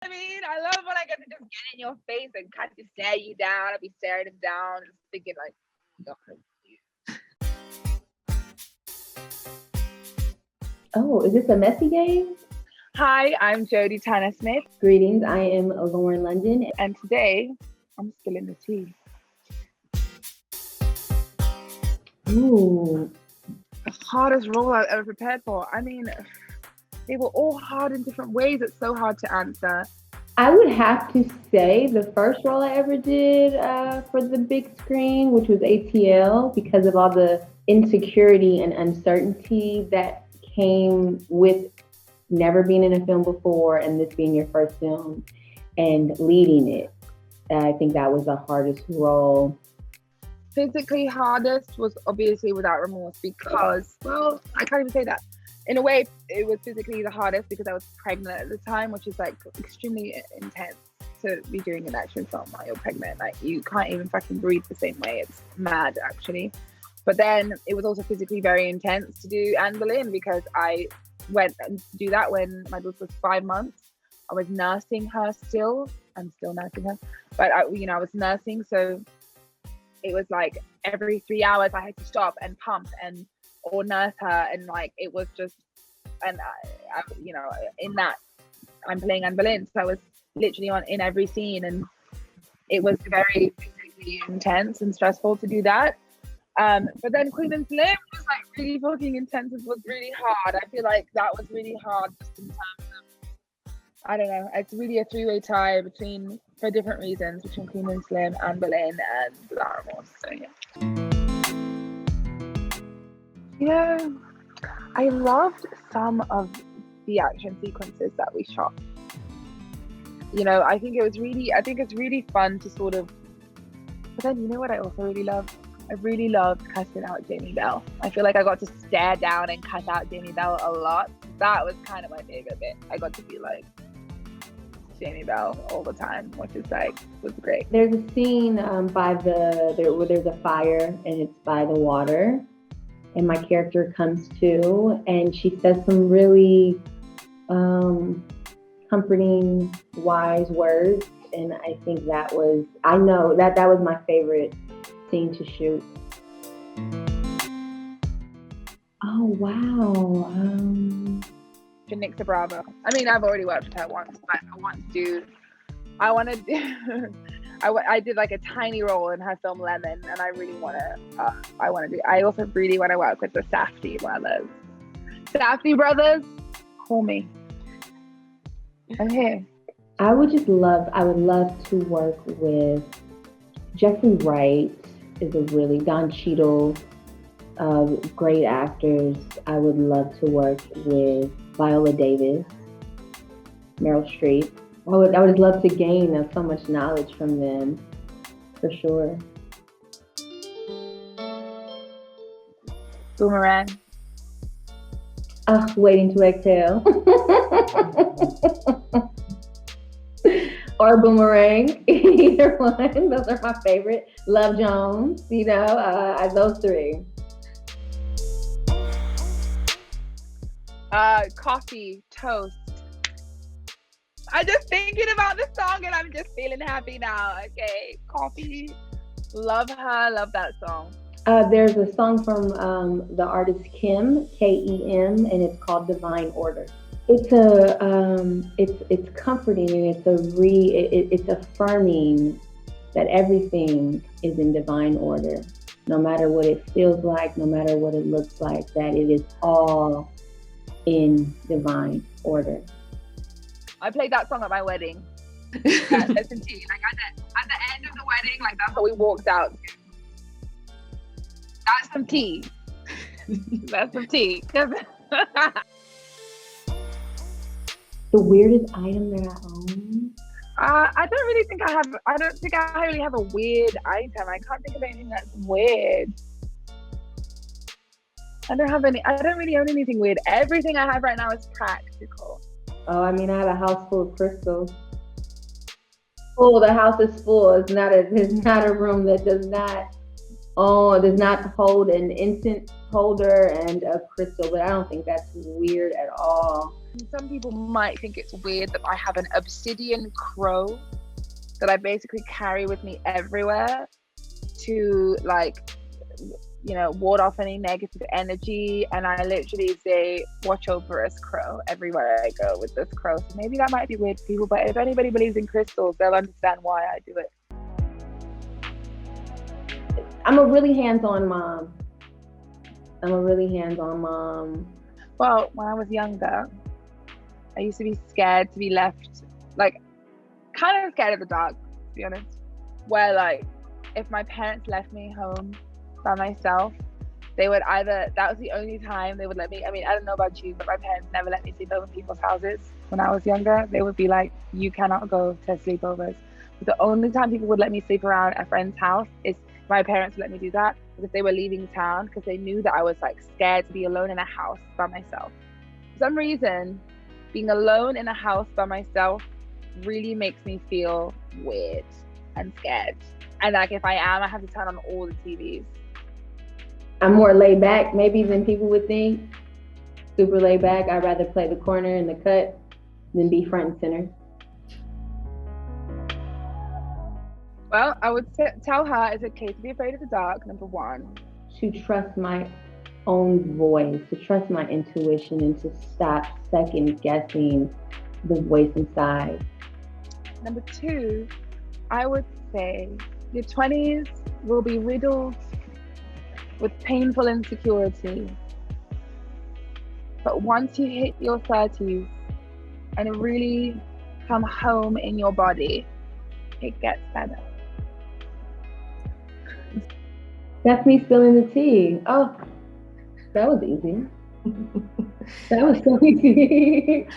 I mean, I love when I get to just get in your face and kind of just stare you down. I'll be staring him down, just thinking like, oh, God. Oh, is this a messy game? Hi, I'm Jodie Tanner Smith, Greetings, I am Lauren London. and today I'm spilling the tea. Ooh, The hardest role I've ever prepared for. I mean, they were all hard in different ways. It's so hard to answer. I would have to say the first role I ever did for the big screen, which was ATL, because of all the insecurity and uncertainty that came with never being in a film before and this being your first film and leading it. I think that was the hardest role. Physically hardest was obviously Without Remorse because, well, I can't even say that. In a way, it was physically the hardest because I was pregnant at the time, which is like extremely intense to be doing an action film while you're pregnant. Like you can't even fucking breathe the same way. It's mad, actually. But then it was also physically very intense to do Anne Boleyn because I went and do that when my daughter was 5 months. I was nursing her still. I'm still nursing her, but I was nursing, so it was like every 3 hours I had to stop and pump and or nurse her, and like it was just, and I in that I'm playing Anne Boleyn, so I was literally in every scene, and it was very physically intense and stressful to do that. But then Queen and Slim was like really fucking intense. It was really hard. I feel like that was really hard just in terms of, I don't know, it's really a three-way tie for different reasons, between Queen and Slim, Anne Boleyn, and Without Remorse. So yeah, I loved some of the action sequences that we shot. I think it's really fun to sort of. But then, you know what I also really loved? I really loved cussing out Jamie Bell. I feel like I got to stare down and cuss out Jamie Bell a lot. That was kind of my favorite bit. I got to be like Jamie Bell all the time, which is was great. There's a scene where there's a fire and it's by the water, and my character comes to, and she says some really comforting, wise words, and I think that was my favorite scene to shoot. Oh wow. Nixa Bravo. I mean, I've already worked with her once, but I did like a tiny role in her film Lemon, and I really want to. I also really want to work with the Safdie brothers. Safdie brothers, call me. I'm here. I would love to work with Jeffrey Wright. Don Cheadle, great actors. I would love to work with Viola Davis, Meryl Streep. I would love to gain so much knowledge from them, for sure. Boomerang. Waiting to Exhale. Or Boomerang, either one. Those are my favorite. Love Jones, those three. Coffee, toast. I'm just thinking about the song and I'm just feeling happy now. Okay, Coffee. Love her. Love that song. There's a song from the artist Kim, Kem, and it's called Divine Order. It's comforting, and it's affirming that everything is in divine order, no matter what it feels like, no matter what it looks like, that it is all in divine order. I played that song at my wedding. Listen to you, like at the end of the wedding, like that's what we walked out. That's some tea. That's some tea. The weirdest item that I own? I don't think I really have a weird item. I can't think of anything that's weird. I don't really own anything weird. Everything I have right now is practical. Oh, I mean, I have a house full of crystals. The house is full. It's not a room that does not hold an incense holder and a crystal, but I don't think that's weird at all. Some people might think it's weird that I have an obsidian crow that I basically carry with me everywhere to, like, you know, ward off any negative energy. And I literally say, watch over us, crow, everywhere I go with this crow. So maybe that might be weird to people, but if anybody believes in crystals, they'll understand why I do it. I'm a really hands-on mom. Well, when I was younger, I used to be scared to be left, like, kind of scared of the dark, to be honest. Where, like, if my parents left me home by myself, they would either, that was the only time they would let me, I mean, I don't know about you, but my parents never let me sleep over in people's houses when I was younger. They would be like, you cannot go to sleepovers. But the only time people would let me sleep around a friend's house is my parents would let me do that because they were leaving town, because they knew that I was, like, scared to be alone in a house by myself. For some reason, being alone in a house by myself really makes me feel weird and scared. And, like, if I am, I have to turn on all the TVs. I'm more laid back maybe than people would think. Super laid back. I'd rather play the corner and the cut than be front and center. Well, I would tell her it's okay to be afraid of the dark, number one. To trust my own voice, to trust my intuition, and to stop second guessing the voice inside. Number two, I would say your 20s will be riddled with painful insecurity. But once you hit your 30s and really come home in your body, it gets better. That's me spilling the tea. Oh, that was easy. That was so easy.